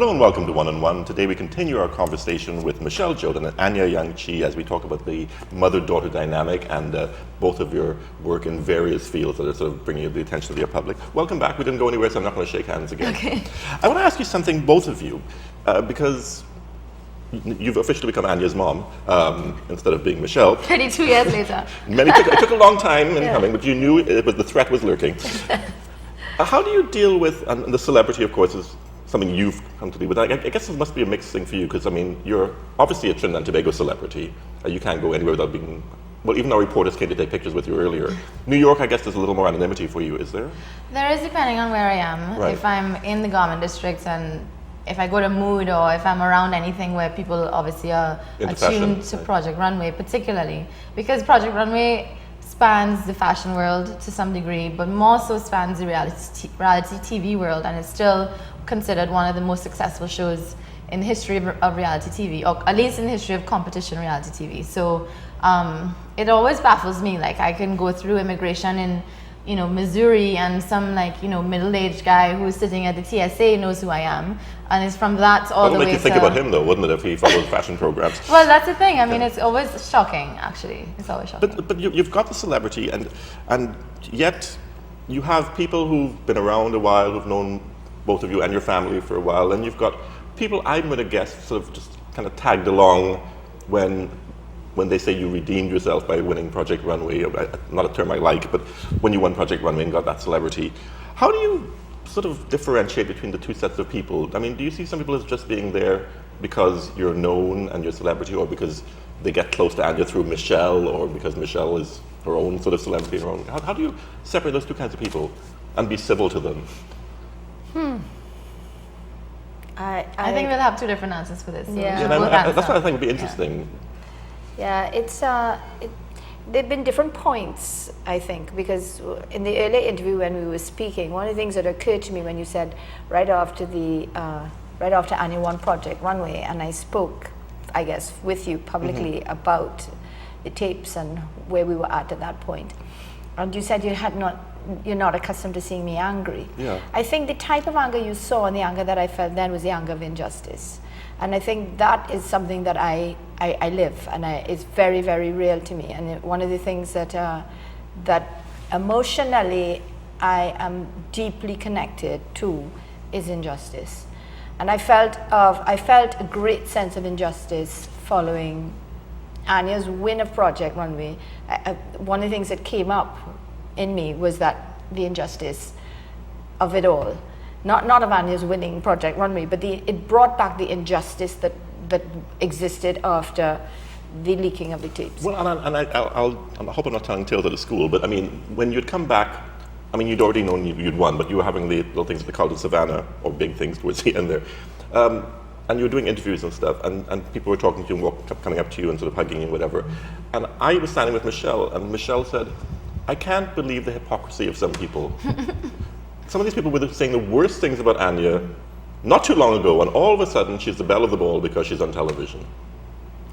Hello and welcome to One on One. Today we continue our conversation with Michele, Jodhan, and Anya, Ayoung, Chee as we talk about the mother-daughter dynamic and both of your work in various fields that are sort of bringing the attention of the public. Welcome back. We didn't go anywhere, so I'm not going to shake hands again. Okay. I want to ask you something, both of you, because you've officially become Anya's mom instead of being Michele. 32 years later. It took a long time in coming, but you knew the threat was lurking. How do you deal with, and the celebrity, of course, is something you've come to deal with. I guess it must be a mixed thing for you, because I mean, you're obviously a Trinidad and Tobago celebrity. You can't go anywhere without being, well, even our reporters came to take pictures with you earlier. New York, I guess there's a little more anonymity for you, is there? There is, depending on where I am. Right. If I'm in the garment districts and if I go to Mood or if I'm around anything where people obviously are attuned to Project Runway, particularly, because Project Runway spans the fashion world to some degree, but more so spans the reality TV world, and it's still considered one of the most successful shows in the history of reality TV, or at least in the history of competition reality TV. So it always baffles me. Like, I can go through immigration in, Missouri, and some middle-aged guy who's sitting at the TSA knows who I am, and it's from that all the way to... That would make you think about him, though, wouldn't it, if he followed fashion programs? Well, that's the thing. I mean, it's always shocking, actually. It's always shocking. But you've got the celebrity, and yet you have people who've been around a while, who've known both of you and your family for a while, and you've got people, I'm going to guess, sort of just kind of tagged along when they say you redeemed yourself by winning Project Runway, not a term I like, but when you won Project Runway and got that celebrity. How do you sort of differentiate between the two sets of people? I mean, do you see some people as just being there because you're known and you're a celebrity, or because they get close to Anya through Michele, or because Michele is her own sort of celebrity? How do you separate those two kinds of people and be civil to them? I think we'll have two different answers for this. So that's what I think would be interesting. Yeah, there've been different points, I think, because in the earlier interview when we were speaking, one of the things that occurred to me when you said right after Anya won Project Runway, and I spoke, I guess, with you publicly about the tapes and where we were at that point, and you said you're not accustomed to seeing me angry. Yeah. I think the type of anger you saw and the anger that I felt then was the anger of injustice. And I think that is something that I live, and it's very, very real to me. And one of the things that emotionally I am deeply connected to is injustice. And I felt a great sense of injustice following Anya's win of Project Runway. One of the things that came up in me was that the injustice of it all, not of Anya's winning Project Runway, but it brought back the injustice that existed after the leaking of the tapes. Well, I hope I'm not telling tales at a school, but I mean, when you'd come back, I mean, you'd already known you'd won, but you were having the little things that they called in Savannah, or big things towards the end there, and you were doing interviews and stuff, and people were talking to you and coming up to you and sort of hugging you and whatever, and I was standing with Michele, and Michele said, I can't believe the hypocrisy of some people. Some of these people were saying the worst things about Anya not too long ago, and all of a sudden she's the belle of the ball because she's on television.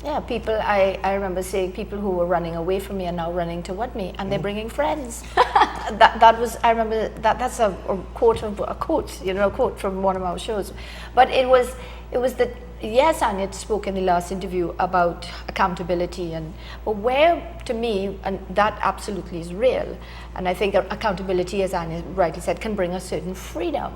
Yeah, people, I remember seeing people who were running away from me are now running toward me, and they're bringing friends. That was, I remember, that's a quote from one of our shows. But it was that, yes, Anya spoke in the last interview about accountability, but where, to me, and that absolutely is real, and I think accountability, as Anya rightly said, can bring a certain freedom.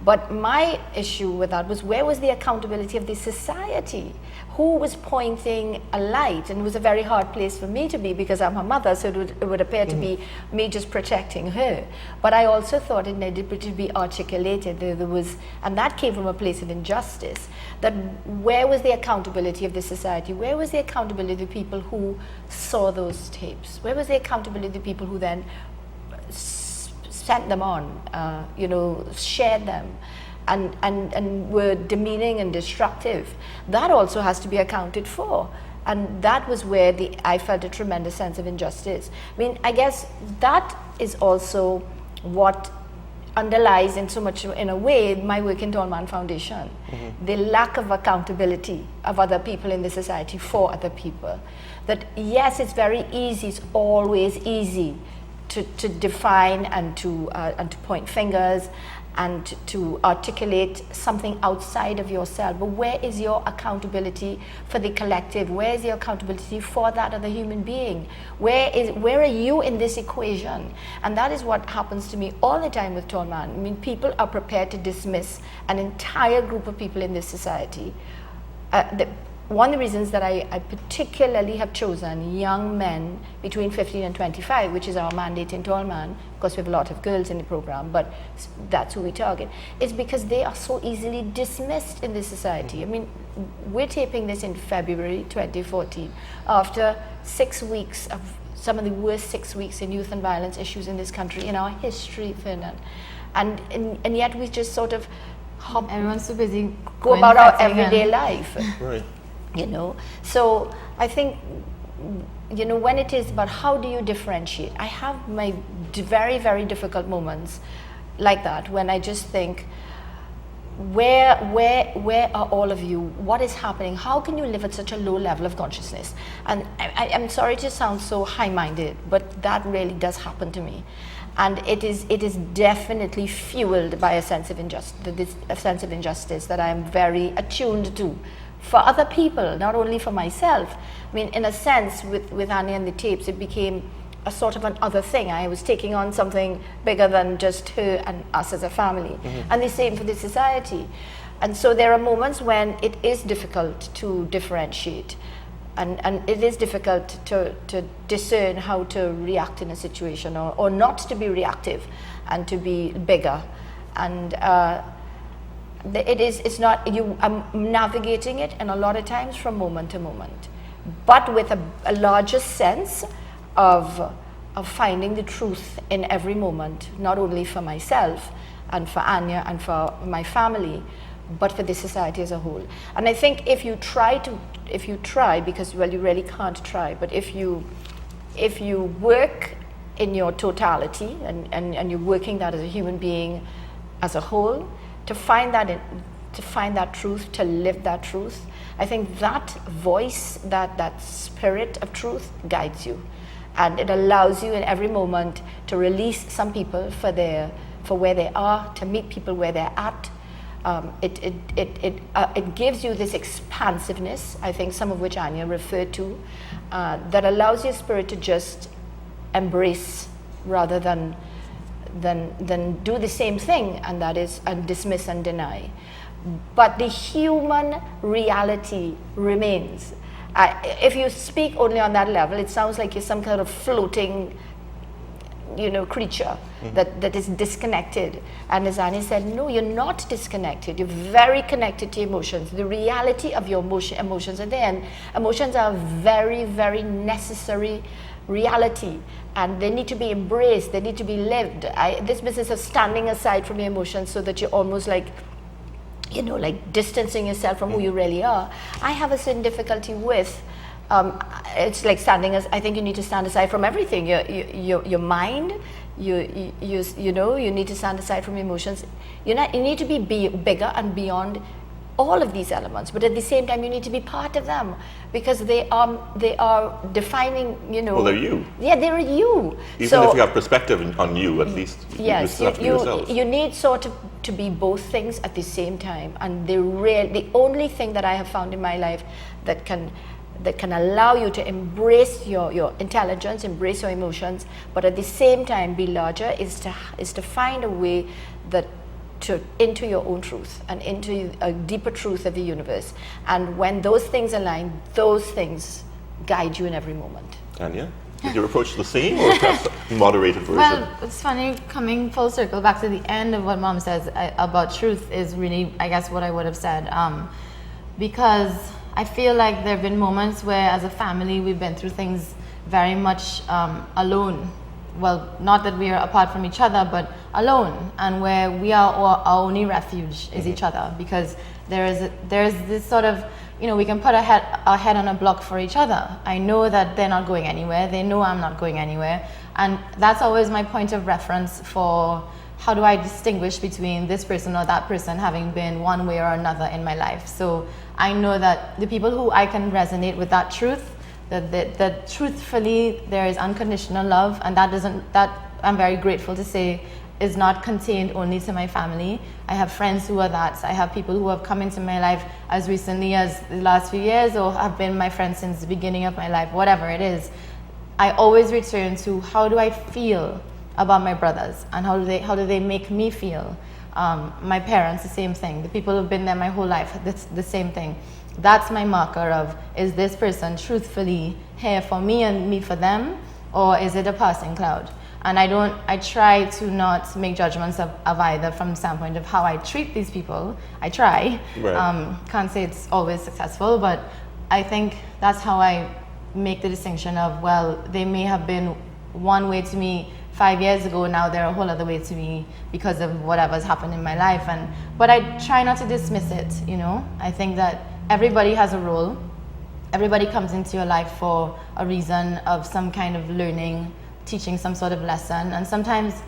But my issue with that was, where was the accountability of the society? Who was pointing a light? And it was a very hard place for me to be, because I'm her mother, so it would appear to be me just protecting her. But I also thought it needed to be articulated. There was, and that came from a place of injustice, that where was the accountability of the society? Where was the accountability of the people who saw those tapes? Where was the accountability of the people who then sent them on, shared them, and were demeaning and destructive? That also has to be accounted for. And that was where I felt a tremendous sense of injustice. I mean, I guess that is also what underlies in a way, my work in Tall Man Foundation. The lack of accountability of other people in the society for other people. That yes, it's very easy, it's always easy to define and to point fingers and to articulate something outside of yourself. But where is your accountability for the collective? Where is your accountability for that other human being? Where are you in this equation? And that is what happens to me all the time with Tall Man. I mean, people are prepared to dismiss an entire group of people in this society. One of the reasons that I particularly have chosen young men between 15 and 25, which is our mandate in Tall Man, because we have a lot of girls in the program, but that's who we target, is because they are so easily dismissed in this society. I mean, we're taping this in February 2014, after 6 weeks of some of the worst 6 weeks in youth and violence issues in this country, in our history, Ferdinand. And yet we just sort of everyone's so busy go about our everyday life. Right. You know, so I think, you know, when it is about how do you differentiate, I have my very, very difficult moments like that when I just think, where are all of you? What is happening? How can you live at such a low level of consciousness? And I'm sorry to sound so high-minded, but that really does happen to me. And it is definitely fueled by a sense of injustice that I am very attuned to. For other people, not only for myself. I mean, in a sense, with Anya and the tapes, it became a sort of an other thing. I was taking on something bigger than just her and us as a family. And the same for the society. And so there are moments when it is difficult to differentiate. And it is difficult to discern how to react in a situation, or not to be reactive and to be bigger. And it's not, I'm navigating it, and a lot of times from moment to moment, but with a larger sense of finding the truth in every moment, not only for myself and for Anya and for my family, but for the society as a whole. And I think if you try, because, well, you really can't try, but if you work in your totality and you're working that as a human being as a whole, to find that truth, to live that truth, I think that voice, that spirit of truth guides you, and it allows you in every moment to release some people for where they are, to meet people where they're at. It gives you this expansiveness, I think, some of which Anya referred to, that allows your spirit to just embrace rather than do the same thing, and that is dismiss and deny. But the human reality remains. If you speak only on that level, it sounds like you're some kind of floating, creature that is disconnected. And as Annie said, no, you're not disconnected. You're very connected to emotions. The reality of your emotions are there, and emotions are a very, very necessary reality, and they need to be embraced, they need to be lived. This business of standing aside from your emotions so that you're almost like distancing yourself from who you really are, I have a certain difficulty with. It's like I think you need to stand aside from everything. Your mind, you need to stand aside from emotions. You need to be bigger and beyond all of these elements, but at the same time you need to be part of them, because they are defining, Well, they're you. Yeah, they're you. Even if you have perspective on you, at least yes, you still have to be yourself. You need sort of to be both things at the same time, and the only thing that I have found in my life that can allow you to embrace your intelligence, embrace your emotions, but at the same time be larger, is to find a way into your own truth and into a deeper truth of the universe. And when those things align, those things guide you in every moment. Anya, is your approach the same, or perhaps a moderated version? Well, it's funny, coming full circle back to the end of what Mom says about truth is really, I guess, what I would have said. Because I feel like there have been moments where as a family we've been through things very much alone. Well, not that we are apart from each other, but alone, and where we are our only refuge is each other, because there is this sort of, we can put our head on a block for each other. I know that they're not going anywhere, they know I'm not going anywhere, and that's always my point of reference for how do I distinguish between this person or that person having been one way or another in my life. So I know that the people who I can resonate with that truth, that truthfully there is unconditional love, and that I'm very grateful to say is not contained only to my family. I have friends who are that. I have people who have come into my life as recently as the last few years or have been my friends since the beginning of my life, whatever it is. I always return to how do I feel about my brothers and how do they make me feel. My parents, the same thing. The people who've been there my whole life, that's the same thing. That's my marker of, is this person truthfully here for me and me for them, or is it a passing cloud? And I try to not make judgments of either from the standpoint of how I treat these people. I try. Right. Can't say it's always successful, but I think that's how I make the distinction of, well, they may have been one way to me 5 years ago, now they're a whole other way to me because of whatever's happened in my life. But I try not to dismiss it, you know. I think that everybody has a role. Everybody comes into your life for a reason of some kind of learning, teaching some sort of lesson. And sometimes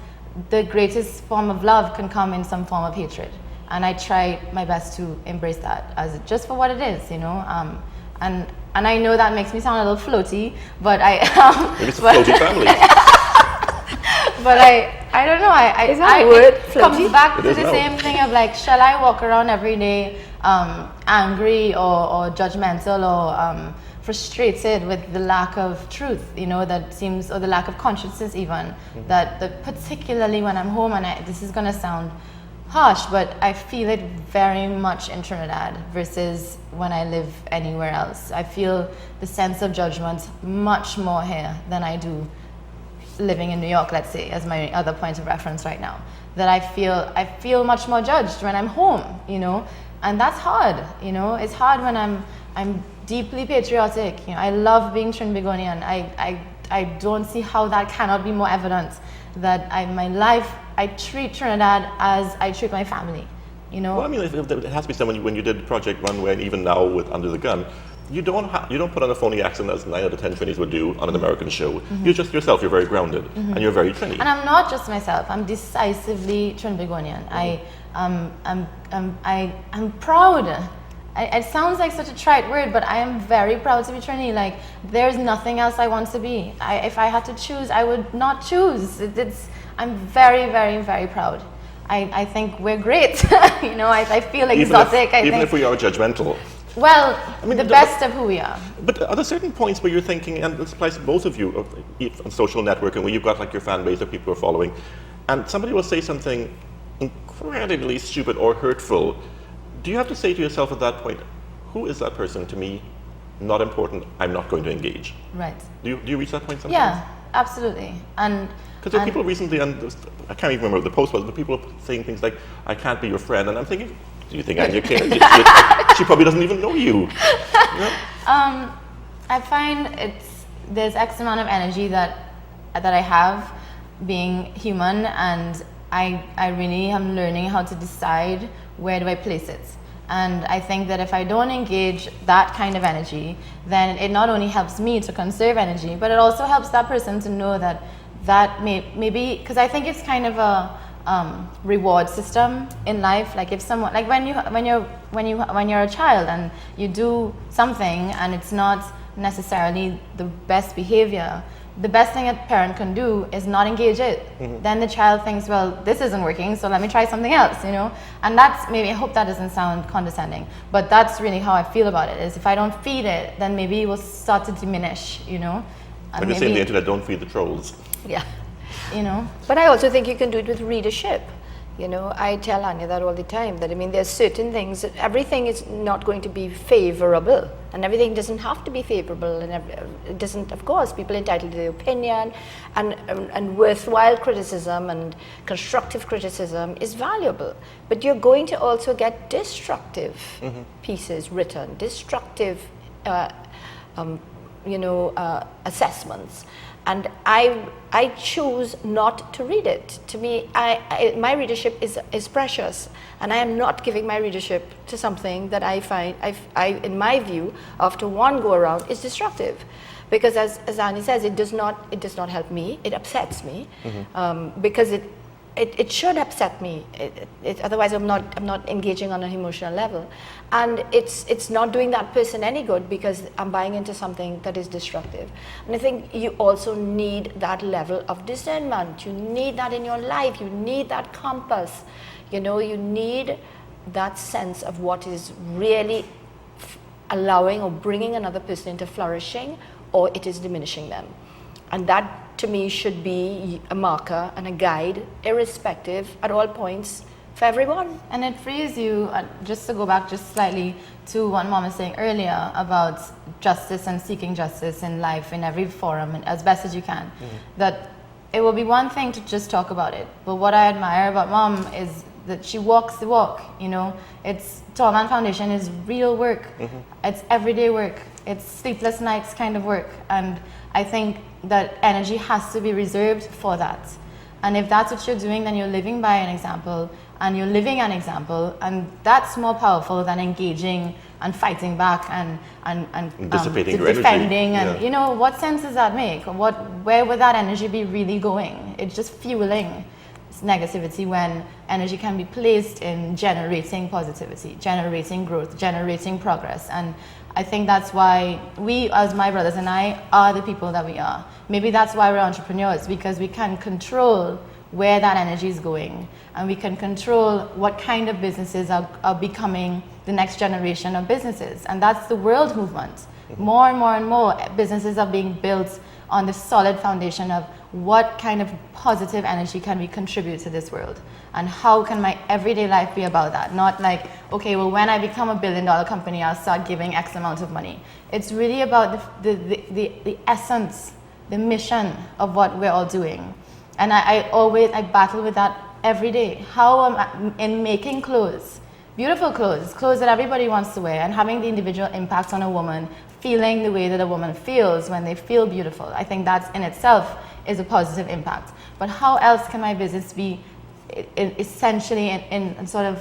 the greatest form of love can come in some form of hatred. And I try my best to embrace that as just for what it is, you know. And I know that makes me sound a little floaty, but maybe it's a floaty family. But I don't know. Is that a word? It comes back to the same thing of like, shall I walk around every day angry or judgmental or frustrated with the lack of truth, you know, that seems, or the lack of consciousness even, that particularly when I'm home, and this is going to sound harsh, but I feel it very much in Trinidad versus when I live anywhere else. I feel the sense of judgment much more here than I do living in New York, let's say, as my other point of reference right now. That I feel much more judged when I'm home, you know, and that's hard, you know. It's hard when I'm deeply patriotic. You know, I love being Trinbagonian. I don't see how that cannot be more evident. That my life, I treat Trinidad as I treat my family, you know. Well, I mean, it has to be someone when you did Project Runway, and even now with Under the Gun, you don't put on a phony accent as 9 out of 10 Trinis would do on an American show. Mm-hmm. You're just yourself. You're very grounded, and you're very Trini. And I'm not just myself. I'm decisively Trinbagonian. I'm proud. It sounds like such a trite word, but I am very proud to be Trini. Like, there's nothing else I want to be. If I had to choose, I would not choose. I'm very, very, very proud. I think we're great. You know, I feel exotic. Even if we are judgmental. Well, I mean, the best of who we are. But are there certain points where you're thinking, and this applies to both of you, on social networking, where you've got like your fan base that people are following, and somebody will say something incredibly stupid or hurtful, do you have to say to yourself at that point, who is that person to me? Not important, I'm not going to engage. Right. Do you reach that point sometimes? Yeah, absolutely. Because there are people recently, and I can't even remember what the post was, but people are saying things like, I can't be your friend, and I'm thinking, do you think Anya cares? She probably doesn't even know you. Yeah? I find there's X amount of energy that I have being human, and I really am learning how to decide where do I place it. And I think that if I don't engage that kind of energy, then it not only helps me to conserve energy, but it also helps that person to know that maybe, because I think it's kind of a reward system in life. Like if someone, like when you're a child and you do something and it's not necessarily the best behavior, the best thing a parent can do is not engage it. Mm-hmm. Then the child thinks, well, this isn't working, so let me try something else, you know. And that's maybe, I hope that doesn't sound condescending, but that's really how I feel about it. Is if I don't feed it, then maybe it will start to diminish, you know. And when you say on the internet, don't feed the trolls. Yeah. You know. But I also think you can do it with readership. You know, I tell Anya that all the time, that I mean, there's certain things, everything is not going to be favorable, and everything doesn't have to be favorable, and it doesn't, of course, people are entitled to their opinion, and worthwhile criticism and constructive criticism is valuable. But you're going to also get destructive pieces written, destructive, assessments. And I choose not to read it. To me, my readership is precious, and I am not giving my readership to something that I find, in my view, after one go around, is destructive, because as Anya says, it does not help me. It upsets me, because it should upset me. Otherwise, I'm not engaging on an emotional level, and it's not doing that person any good because I'm buying into something that is destructive. And I think you also need that level of discernment. You need that in your life. You need that compass. You know, you need that sense of what is really allowing or bringing another person into flourishing, or it is diminishing them. And that, to me, should be a marker and a guide, irrespective, at all points, for everyone. And it frees you, just to go back just slightly to what Mom was saying earlier about justice and seeking justice in life, in every forum, and as best as you can. That it will be one thing to just talk about it, but what I admire about Mom is that she walks the walk, you know. It's Tall Man Foundation is real work. It's everyday work. It's sleepless nights kind of work. And I think that energy has to be reserved for that. And if that's what you're doing, then you're living by an example, and you're living an example, and that's more powerful than engaging and fighting back and dissipating your defending energy. And you know, what sense does that make? Where would that energy be really going? It's just fueling negativity when energy can be placed in generating positivity, generating growth, generating progress. And I think that's why we, as my brothers and I, are the people that we are. Maybe that's why we're entrepreneurs, because we can control where that energy is going, and we can control what kind of businesses are becoming the next generation of businesses. And that's the world movement. More and more and more businesses are being built on the solid foundation of what kind of positive energy can we contribute to this world, and how can my everyday life be about that. Not like, okay, well, when I become $1 billion company, I'll start giving X amount of money. It's really about the essence, the mission of what we're all doing. And I battle with that every day. How am I, in making clothes, beautiful clothes that everybody wants to wear, and having the individual impact on a woman, feeling the way that a woman feels when they feel beautiful. I think that's in itself is a positive impact. But how else can my business be essentially in sort of,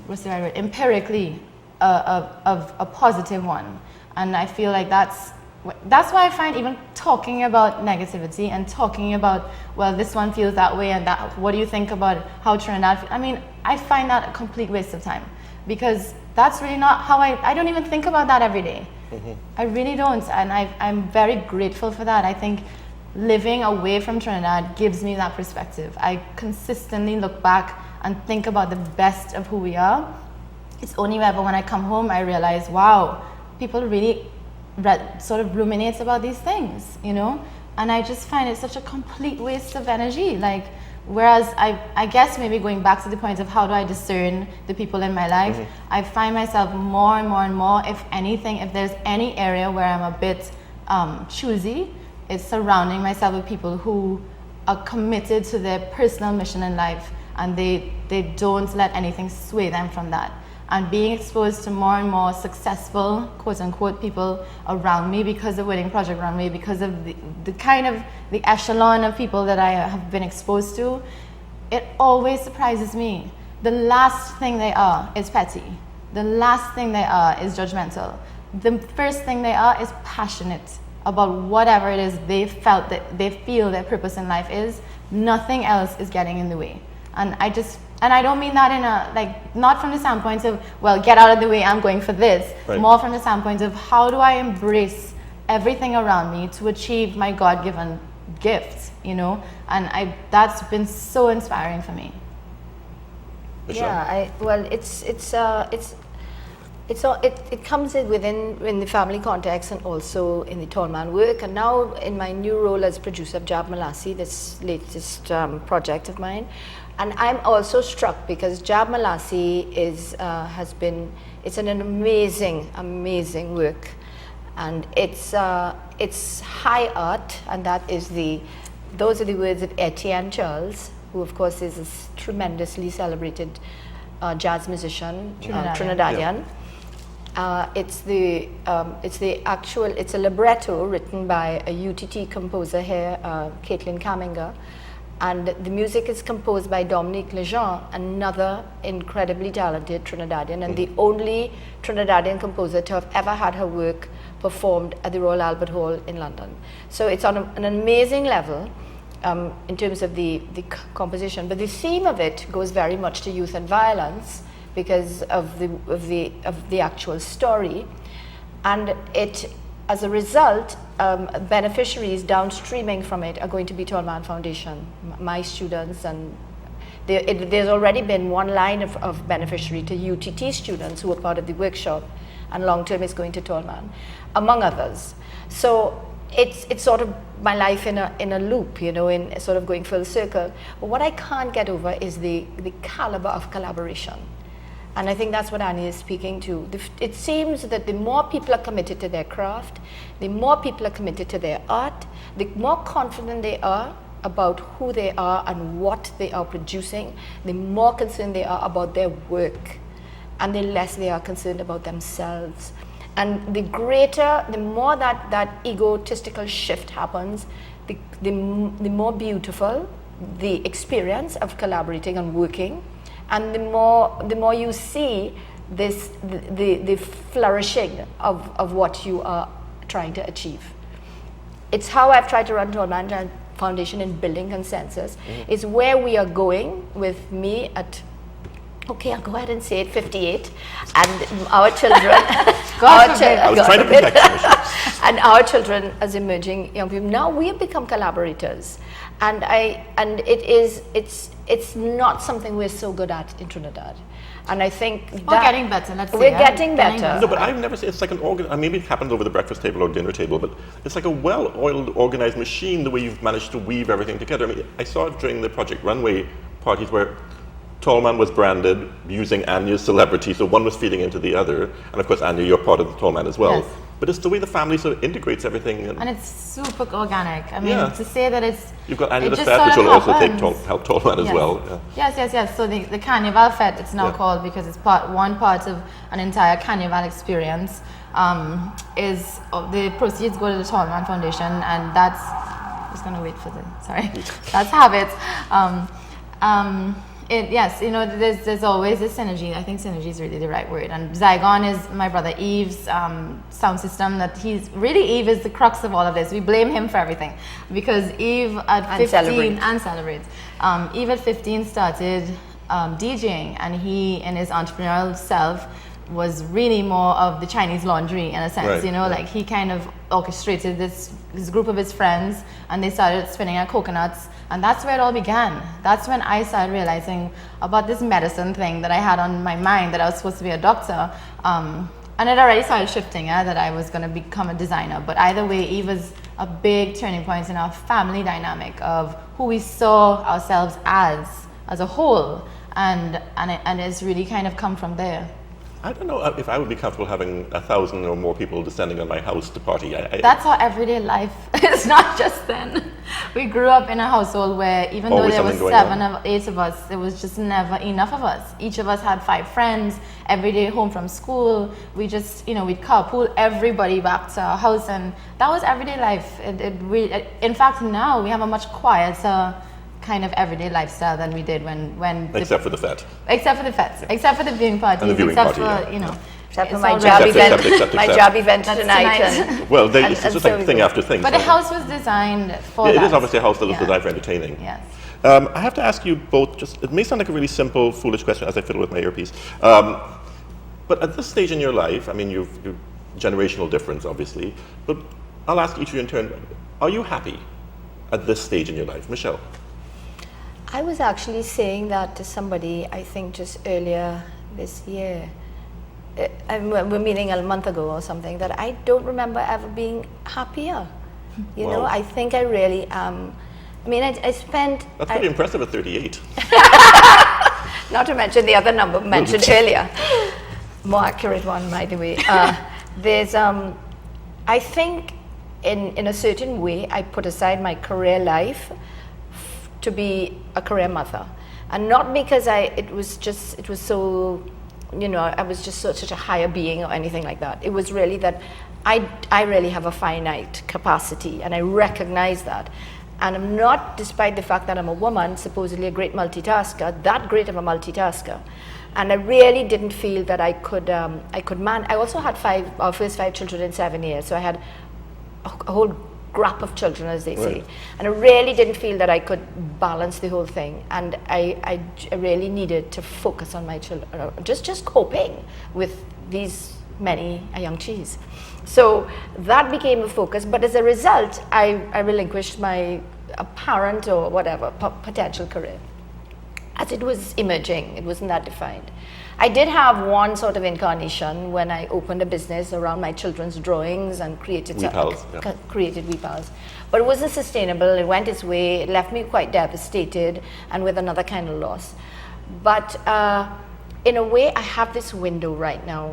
what's the right word, empirically a positive one? And I feel like that's why I find even talking about negativity and talking about, well, this one feels that way, and that, what do you think about how Trinidad feels? I mean, I find that a complete waste of time, because that's really not how I don't even think about that every day. I really don't, and I'm very grateful for that. I think living away from Trinidad gives me that perspective. I consistently look back and think about the best of who we are. It's only ever when I come home I realize, wow, people really sort of ruminate about these things, you know? And I just find it such a complete waste of energy. Like, whereas I guess maybe going back to the point of how do I discern the people in my life, I find myself more and more and more, if anything, if there's any area where I'm a bit choosy, it's surrounding myself with people who are committed to their personal mission in life, and they don't let anything sway them from that. And being exposed to more and more successful, quote unquote, people around me because of Winning Project Runway, because of the kind of the echelon of people that I have been exposed to, it always surprises me. The last thing they are is petty. The last thing they are is judgmental. The first thing they are is passionate about whatever it is they feel their purpose in life is. Nothing else is getting in the way. And I don't mean that in a, like, not from the standpoint of, well, get out of the way, I'm going for this. Right. More from the standpoint of, how do I embrace everything around me to achieve my God-given gift, you know? And that's been so inspiring for me. Michele? Yeah, it comes in the family context, and also in the Tall Man work, and now in my new role as producer of Jab Malassi, this latest project of mine. And I'm also struck because Jab Malassi it's an amazing work, and it's high art, and those are the words of Etienne Charles, who of course is a tremendously celebrated jazz musician, Trinidadian. Yeah. It's a libretto written by a UTT composer here, Caitlin Kaminga. And the music is composed by Dominique Lejean, another incredibly talented Trinidadian, and the only Trinidadian composer to have ever had her work performed at the Royal Albert Hall in London. So it's on an amazing level, in terms of the composition, but the theme of it goes very much to youth and violence because of the actual story, and it, as a result, beneficiaries downstreaming from it are going to be Tall Man Foundation, my students, and there's already been one line of beneficiary to UTT students who were part of the workshop, and long term is going to Tall Man, among others. So it's sort of my life in a loop, you know, in sort of going full circle. But what I can't get over is the caliber of collaboration. And I think that's what Anya is speaking to. It seems that the more people are committed to their craft, the more people are committed to their art, the more confident they are about who they are and what they are producing, the more concerned they are about their work, and the less they are concerned about themselves. And the more that egotistical shift happens, the more beautiful the experience of collaborating and working, and the more you see the flourishing of what you are trying to achieve. It's how I've tried to run Tall Man Foundation in building consensus. Mm-hmm. It's where we are going with me at, okay, I'll go ahead and say it, 58, and our children. I was trying to protect you. And our children as emerging young people. Now we have become collaborators, and it's not something we're so good at in Trinidad. And I think we're getting better. We're getting better. No, but I've never seen it's like maybe it happens over the breakfast table or dinner table, but it's like a well-oiled, organized machine. The way you've managed to weave everything together. I mean, I saw it during the Project Runway parties where Tall Man was branded using Anya's celebrity, so one was feeding into the other, and of course, Anya, you're part of the Tall Man as well. Yes. But it's the way the family sort of integrates everything, and it's super organic. I mean, to say that it's you've got Anya the Fete, which will also help Tall Man as well. Yeah. Yes. So the Carnival Fete, it's now called because it's one part of an entire Carnival experience. Is the proceeds go to the Tall Man Foundation, and that's just gonna wait for that's habits. Yes, you know, there's always a synergy. I think synergy is really the right word. And Zygon is my brother Eve's sound system. Eve is the crux of all of this. We blame him for everything because Eve at 15 celebrates. Eve at 15 started DJing, and he, in his entrepreneurial self, was really more of the Chinese laundry in a sense, right, you know, like he kind of orchestrated this group of his friends, and they started spinning at coconuts, and that's where it all began. That's when I started realizing about this medicine thing that I had on my mind, that I was supposed to be a doctor, and it already started shifting, that I was going to become a designer. But either way, Eve was a big turning point in our family dynamic of who we saw ourselves as a whole, and it's really kind of come from there. I don't know if I would be comfortable having 1,000 or more people descending on my house to party. That's our everyday life. It's not just then. We grew up in a household where even though there was 7 or 8 of us, there was just never enough of us. Each of us had 5 friends, every day home from school. We just, we'd carpool everybody back to our house, and that was everyday life. In fact, now we have a much quieter kind of everyday lifestyle than we did when except for the fete. Except for the fetes. Except for the viewing parties. And the viewing except party, for, except for my job event. My job event tonight. Well, it's just like thing after thing. But the house was designed for that. It is obviously a house that was designed for entertaining. Yes. I have to ask you both, it may sound like a really simple, foolish question as I fiddle with my earpiece. But at this stage in your life, I mean, you've generational difference, obviously, but I'll ask each of you in turn, are you happy at this stage in your life? Michele? I was actually saying that to somebody, I think just earlier this year. We're meeting a month ago or something, that I don't remember ever being happier. You know, I think I really am. I mean, I spent... That's pretty impressive at 38. Not to mention the other number mentioned earlier. More accurate one, by the way. There's, I think in a certain way, I put aside my career life to be a career mother, and not because it was so, I was just such a higher being or anything like that. It was really that I really have a finite capacity, and I recognize that, and I'm not, despite the fact that I'm a woman, supposedly a great multitasker, that great of a multitasker, and I really didn't feel that I could I also had our first 5 children in 7 years, so I had a whole scrap of children, as they say. And I really didn't feel that I could balance the whole thing. And I really needed to focus on my children, just coping with these many young Chees. So that became a focus. But as a result, I relinquished my apparent or whatever potential career. As it was emerging, it wasn't that defined. I did have one sort of incarnation when I opened a business around my children's drawings and created Wee Pals. But it wasn't sustainable. It went its way. It left me quite devastated and with another kind of loss. But in a way, I have this window right now.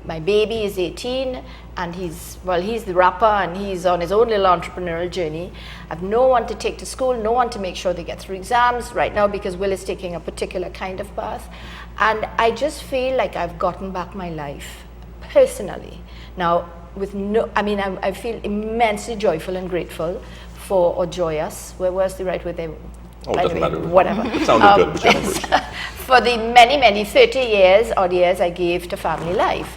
My baby is 18 and he's the rapper and he's on his own little entrepreneurial journey. I have no one to take to school, no one to make sure they get through exams right now because Will is taking a particular kind of path. And I just feel like I've gotten back my life personally. Now, I feel immensely joyful and grateful for, or joyous, where's the right word there? Oh, it doesn't matter. Whatever. It sounded good, whichever. For the many 30 years I gave to family life.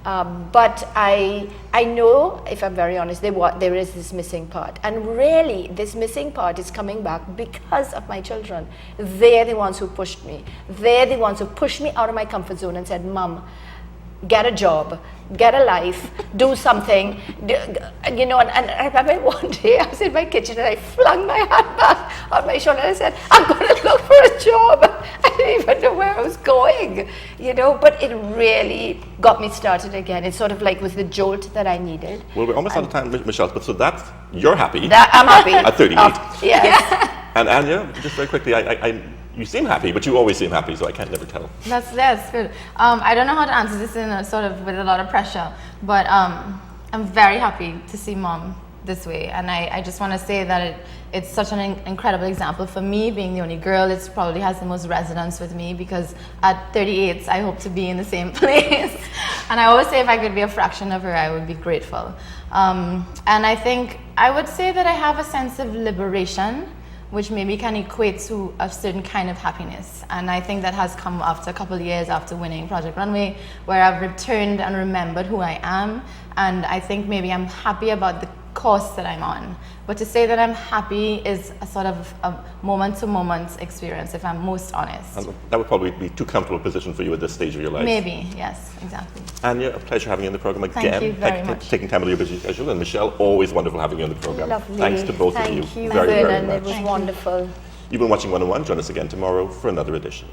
But I know, if I'm very honest, there is this missing part. And really, this missing part is coming back because of my children. They're the ones who pushed me. They're the ones who pushed me out of my comfort zone and said, Mom, get a job, get a life, do something, you know. And I remember one day I was in my kitchen and I flung my handbag on my shoulder and I said, I'm going to look for a job. I didn't even know where I was going, you know, but it really got me started again. It sort of like was the jolt that I needed. Well, we're almost out of time, Michele, but so you're happy. I'm happy. At 38. Yes. And Anya, just very quickly, you seem happy, but you always seem happy, so I can't never tell. That's good. I don't know how to answer this in a sort of with a lot of pressure, but I'm very happy to see Mom this way, and I just want to say that it's such an incredible example for me, being the only girl. It probably has the most resonance with me because at 38, I hope to be in the same place. And I always say if I could be a fraction of her, I would be grateful. And I think I would say that I have a sense of liberation, which maybe can equate to a certain kind of happiness. And I think that has come after a couple of years after winning Project Runway, where I've returned and remembered who I am. And I think maybe I'm happy about the course that I'm on. But to say that I'm happy is a sort of a moment-to-moment experience, if I'm most honest. And that would probably be too comfortable a position for you at this stage of your life. Maybe, yes, exactly. Anya, a pleasure having you in the program again. Thank you very much. Taking time out of your busy schedule. And Michele, always wonderful having you on the program. Lovely. Thanks to both of you. Thank you, very, very Vernon. much. It was wonderful. You've been watching 101. Join us again tomorrow for another edition.